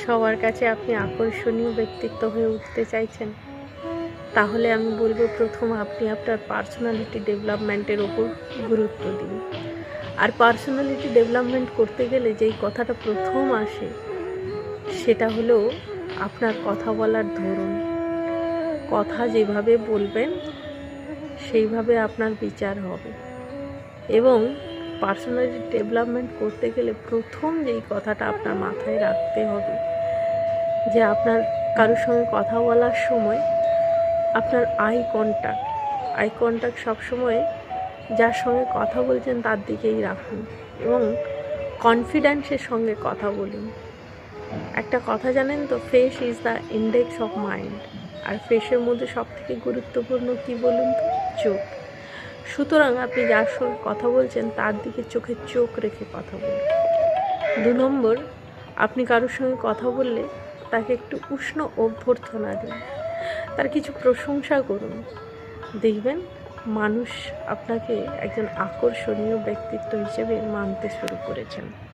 সবার কাছে আপনি আকর্ষণীয় ব্যক্তিত্ব হয়ে উঠতে চাইছেন, তাহলে আমি বলবো প্রথম আপনি আপনার পার্সোনালিটি ডেভেলপমেন্টের ওপর গুরুত্ব দিন। আর পার্সোনালিটি ডেভেলপমেন্ট করতে গেলে যেই কথাটা প্রথম আসে সেটা হলো আপনার কথা বলার ধরন। কথা যেভাবে বলবেন সেইভাবে আপনার বিচার হবে। এবং পার্সোনালিটি ডেভেলপমেন্ট করতে গেলে প্রথম যেই কথাটা আপনার মাথায় রাখতে হবে যে আপনার কারোর সঙ্গে কথা বলার সময় আপনার আই কন্ট্যাক্ট সবসময় যার সঙ্গে কথা বলছেন তার দিকেই রাখুন এবং কনফিডেন্সের সঙ্গে কথা বলুন। একটা কথা জানেন তো, face is the index of mind. আর ফেসের মধ্যে সবথেকে গুরুত্বপূর্ণ কী বলুন তো? চোখ। সুতরাং আপনি যার সঙ্গে কথা বলছেন তার দিকে চোখে চোখ রেখে কথা বলুন। 2 নম্বর, আপনি কারোর সঙ্গে কথা বললে তাকে একটু উষ্ণ অভ্যর্থনা দিন, তার কিছু প্রশংসা করুন। দেখবেন মানুষ আপনাকে একজন আকর্ষণীয় ব্যক্তিত্ব হিসেবে মানতে শুরু করেছেন।